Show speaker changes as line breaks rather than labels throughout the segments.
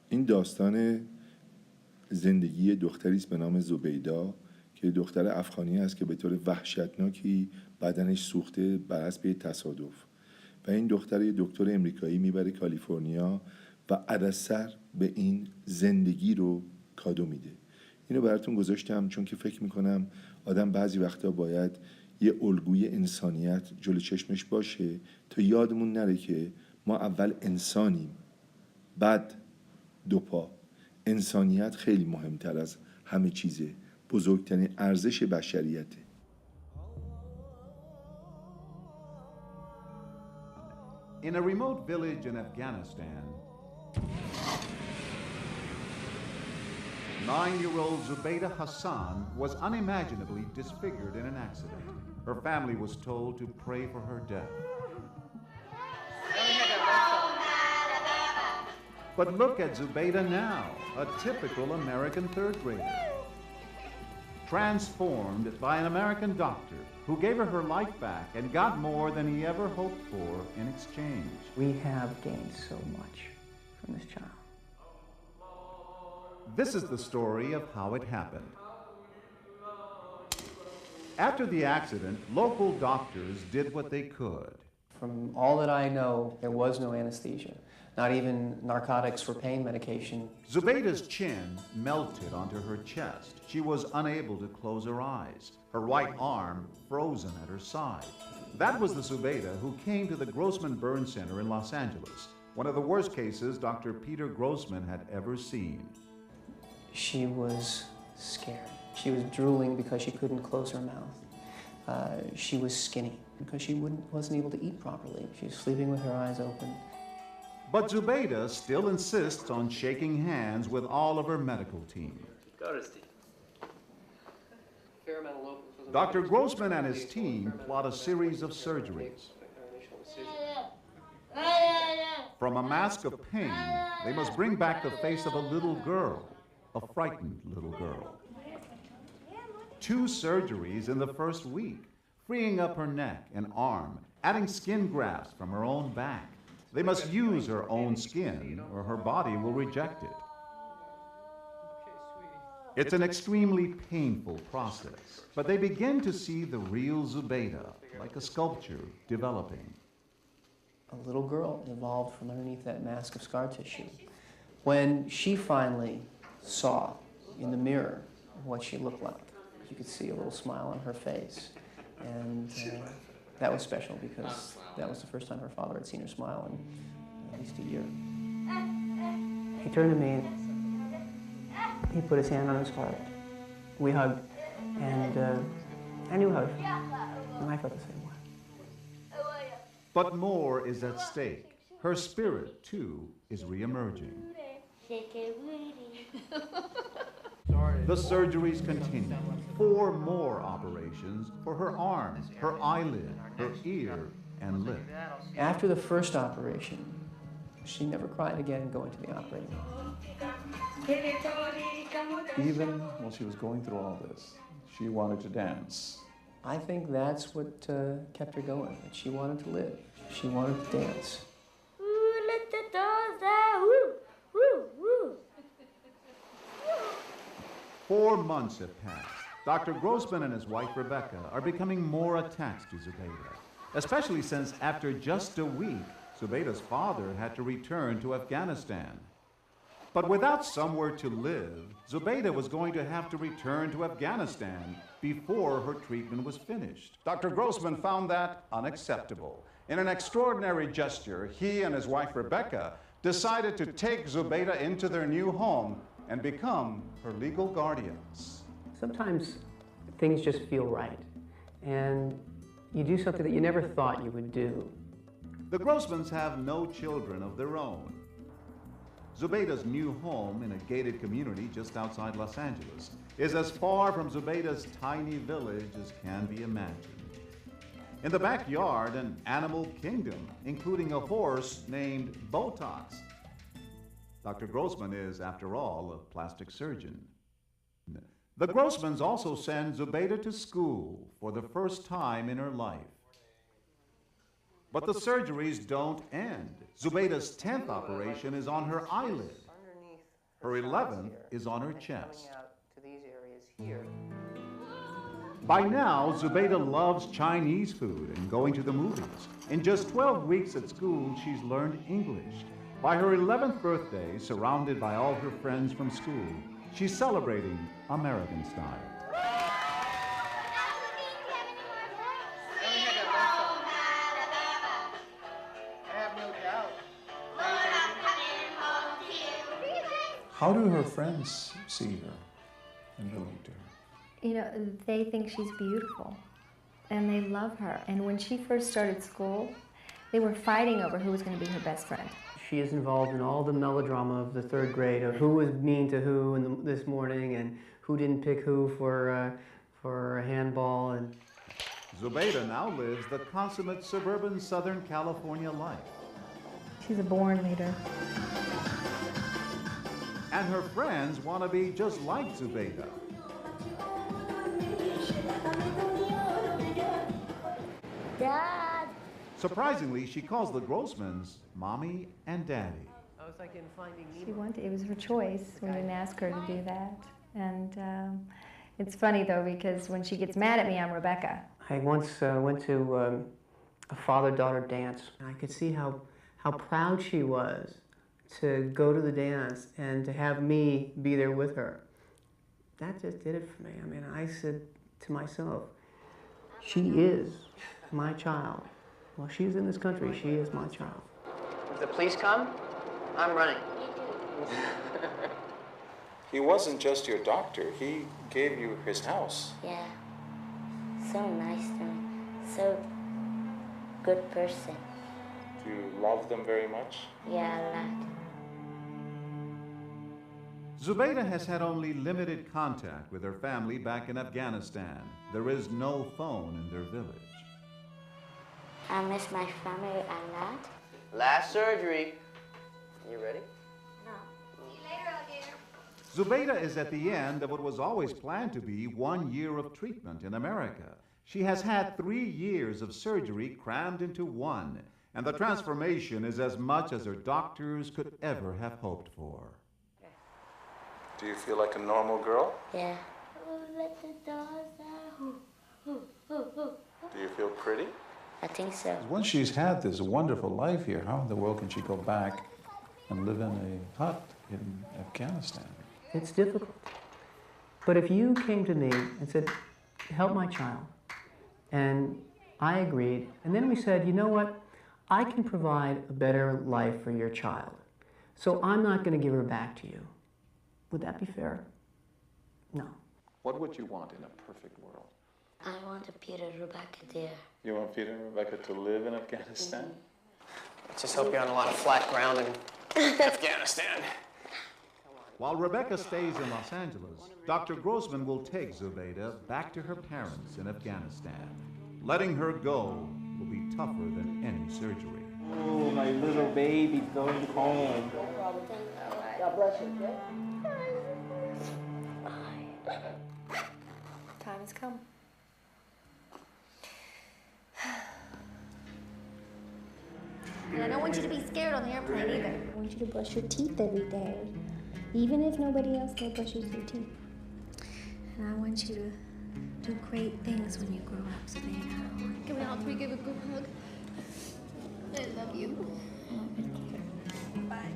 این داستان زندگی دختری است به نام زبیدا که دختر افغانی است که به طور وحشتناکی بدنش سوخته بر حسب تصادف و این دختر یه دکتر امریکایی میبره کالیفرنیا و عدسر به این زندگی رو کادو میده. اینو براتون گذاشتم چون که فکر میکنم آدم بعضی وقتا باید یه الگوی انسانیت جلو چشمش باشه تا یادمون نره که ما اول انسانیم، بعد دو پا. انسانیت خیلی مهمتر از همه چیزه، بزرگترین ارزش بشریته.
In a remote village in Afghanistan, 9-year-old Zubaida Hassan was unimaginably disfigured in an accident. Her family was told to pray for her death. But look at Zubaida now, a typical American third grader. Transformed by an American doctor who gave her life back and got more than he ever hoped for in exchange.
We have gained so much from this child.
This is the story of how it happened. After the accident, local doctors did what they could.
From all that I know, there was no anesthesia, not even narcotics for pain medication.
Zubaida's chin melted onto her chest. She was unable to close her eyes, her right arm frozen at her side. That was the Zubaida who came to the Grossman Burn Center in Los Angeles, one of the worst cases Dr. Peter Grossman had ever seen.
She was scared. She was drooling because she couldn't close her mouth. She was skinny because she wasn't able to eat properly. She was sleeping with her eyes open.
But Zubaida still insists on shaking hands with all of her medical team. Dr. Grossman and his team plot a series of surgeries. From a mask of pain, they must bring back the face of a little girl, a frightened little girl. 2 surgeries in the first week, freeing up her neck and arm, adding skin grafts from her own back. They must use her own skin or her body will reject it. It's an extremely painful process, but they begin to see the real Zubaida, like a sculpture, developing.
A little girl evolved from underneath that mask of scar tissue. When she finally saw in the mirror what she looked like, you could see a little smile on her face. And that was special because that was the first time her father had seen her smile in at least a year. He turned to me, he put his hand on his heart. We hugged, and I knew how to feel, and I felt the same way.
But more is at stake. Her spirit, too, is re-emerging. The surgeries continue. 4 more operations for her arm, her eyelid, her ear, and lip.
After the first operation, she never cried again going to the operating room.
Even while she was going through all this, she wanted to dance.
I think that's what kept her going. That she wanted to live. She wanted to dance.
4 months have passed. Dr. Grossman and his wife, Rebecca, are becoming more attached to Zubaida, especially since after just a week, Zubaida's father had to return to Afghanistan. But without somewhere to live, Zubaida was going to have to return to Afghanistan before her treatment was finished. Dr. Grossman found that unacceptable. In an extraordinary gesture, he and his wife, Rebecca, decided to take Zubaida into their new home and become her legal guardians.
Sometimes things just feel right, and you do something that you never thought you would do.
The Grossmans have no children of their own. Zubaida's new home in a gated community just outside Los Angeles is as far from Zubaida's tiny village as can be imagined. In the backyard, an animal kingdom, including a horse named Botox. Dr. Grossman is, after all, a plastic surgeon. The Grossmans also send Zubaida to school for the first time in her life. But the surgeries don't end. Zubaida's 10th operation is on her eyelid. Her 11th is on her chest.
Coming out to these areas here.
By now, Zubaida loves Chinese food and going to the movies. In just 12 weeks at school, she's learned English. By her 11th birthday, surrounded by all her friends from school, she's celebrating American style.
How do her friends see her and relate to her?
You know, they think she's beautiful and they love her. And when she first started school, they were fighting over who was going to be her best friend.
She is involved in all the melodrama of the third grade of who was mean to who this morning and who didn't pick who for handball. And
Zubaida now lives the consummate suburban Southern California life.
She's a born leader.
And her friends want to be just like Zubaida.
Dad.
Surprisingly, she calls the Grossmans Mommy and Daddy.
I was like in Finding
She
Nemo.
wanted, it was her choice. We didn't ask her to do that. And it's funny though, because when she gets mad at me, I'm Rebecca.
I once went to a father-daughter dance. And I could see how proud she was to go to the dance and to have me be there with her. That just did it for me. I mean, I said to myself, she is my child. While she's in this country, she is my child. If the police come, I'm running.
He wasn't just your doctor, he gave you his house.
Yeah. So nice to me. So good person.
Do you love them very much?
Yeah, a lot.
Zubaida has had only limited contact with her family back in Afghanistan. There is no phone in their village.
I miss my family a lot.
Last surgery. You ready?
No.
Zubaida is at the end of what was always planned to be 1 year of treatment in America. She has had 3 years of surgery crammed into one, and the transformation is as much as her doctors could ever have hoped for.
Do you feel like a normal girl?
Yeah.
Do you feel pretty?
I think so.
Once she's had this wonderful life here, how in the world can she go back and live in a hut in Afghanistan?
It's difficult. But if you came to me and said, help my child, and I agreed, and then we said, you know what, I can provide a better life for your child, so I'm not going to give her back to you. Would that be fair? No.
What would you want in a perfect world?
I want to be the Rebecca there.
You want Peter and Rebecca to live in Afghanistan?
Let's just hope you're on a lot of flat ground in Afghanistan.
While Rebecca stays in Los Angeles, Dr. Grossman will take Zubaida back to her parents in Afghanistan. Letting her go will be tougher than any surgery.
Oh, my little baby going home.
God bless you, okay?
Time has come.
And I don't want you to be scared on the airplane either. I want you to brush your teeth every day, even if nobody else there brushes your teeth. And I want you to do great things when you grow up, Savannah. Can we all three give a group hug? I love you. Bye.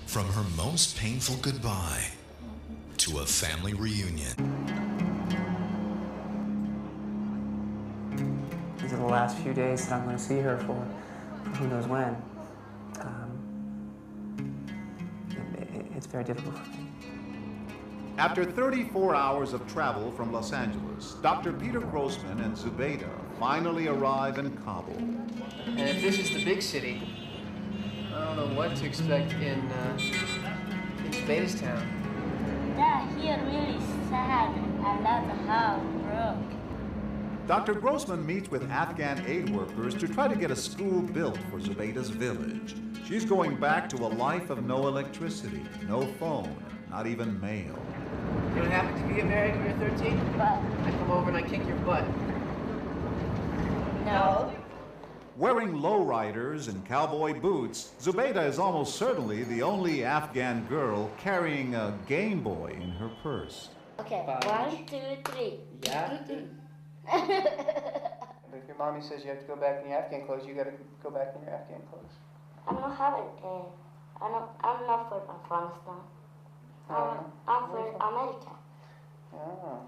From her most painful goodbye to a family reunion.
These are the last few days that I'm going to see her for who knows when. It's very difficult for me.
After 34 hours of travel from Los Angeles, Dr. Peter Grossman and Zubaida finally arrive in Kabul.
And if this is the big city, I don't know what to expect in Zubaida's town.
Dad, here really sad. I love the house broke.
Dr. Grossman meets with Afghan aid workers to try to get a school built for Zubaida's village. She's going back to a life of no electricity, no phone, not even mail.
know what happens if you get married when you're 13?
But
I come over and I kick your butt.
no.
Wearing lowriders and cowboy boots, Zubaida is almost certainly the only Afghan girl carrying a Game Boy in her purse.
Okay,
Five.
1, 2, 3.
Yeah? But if your mommy says you have to go back in your Afghan clothes, you gotta go back in your Afghan clothes.
I don't have it. I'm not from Afghanistan. I'm from America.
Oh.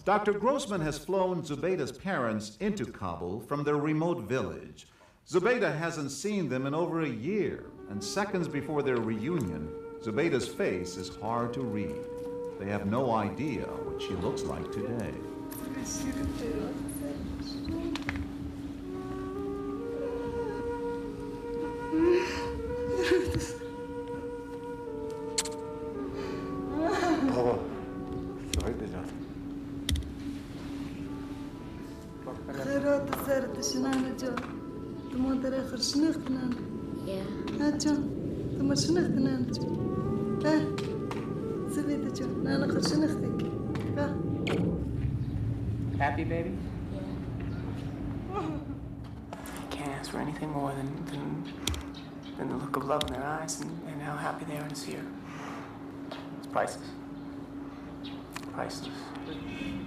Dr. Grossman has flown Zubaida's parents into Kabul from their remote village. Zubaida hasn't seen them in over a year, and seconds before their reunion, Zubaida's face is hard to read. They have no idea what she looks like today.
بابا زبیده جان
خیرات سرت شنانه جا تمو ترى خرشنختنا هاتجا تمو شنختنا ها سبيت جا انا خرشنختك ها
Happy, baby?
Yeah.
I can't ask for anything more than the look of love in their eyes and how happy they are to see her. It's priceless. Priceless.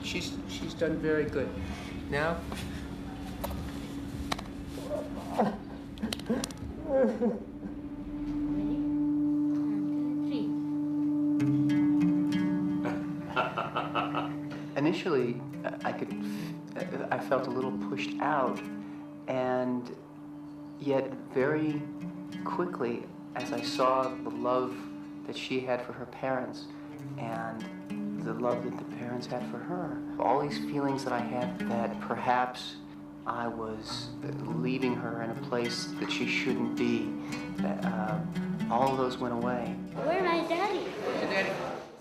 She's done very good. Now, initially, I felt a little pushed out, and yet very quickly, as I saw the love that she had for her parents and the love that the parents had for her, all these feelings that I had that perhaps I was leaving her in a place that she shouldn't be, all of those went away.
Where's my daddy?
Daddy.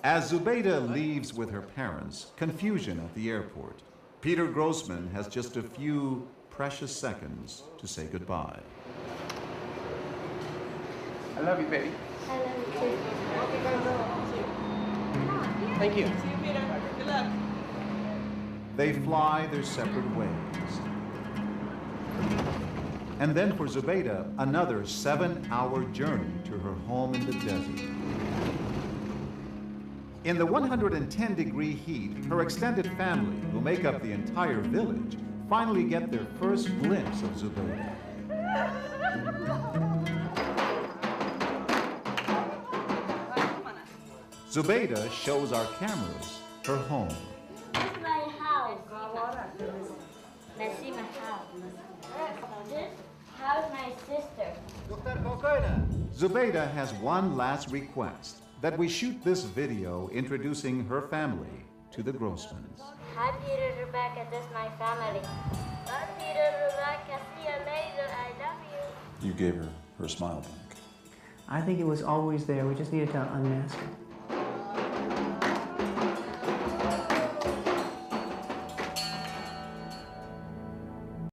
As Zubaida leaves with her parents, confusion at the airport, Peter Grossman has just a few precious seconds to say goodbye.
I love you, baby.
I love you too.
Thank you.
They fly their separate ways. And then for Zubaida, another 7-hour journey to her home in the desert. In the 110-degree heat, her extended family, who make up the entire village, finally get their first glimpse of Zubaida. Zubaida shows our cameras her home.
This is my house. This is my house. This house my sister.
Zubaida has one last request, that we shoot this video introducing her family to the Grossmans.
Hi, Peter, Rebecca. This is my family. Hi, Peter, Rebecca. See you later. I love you.
You gave her smile back.
I think it was always there. We just needed to unmask it.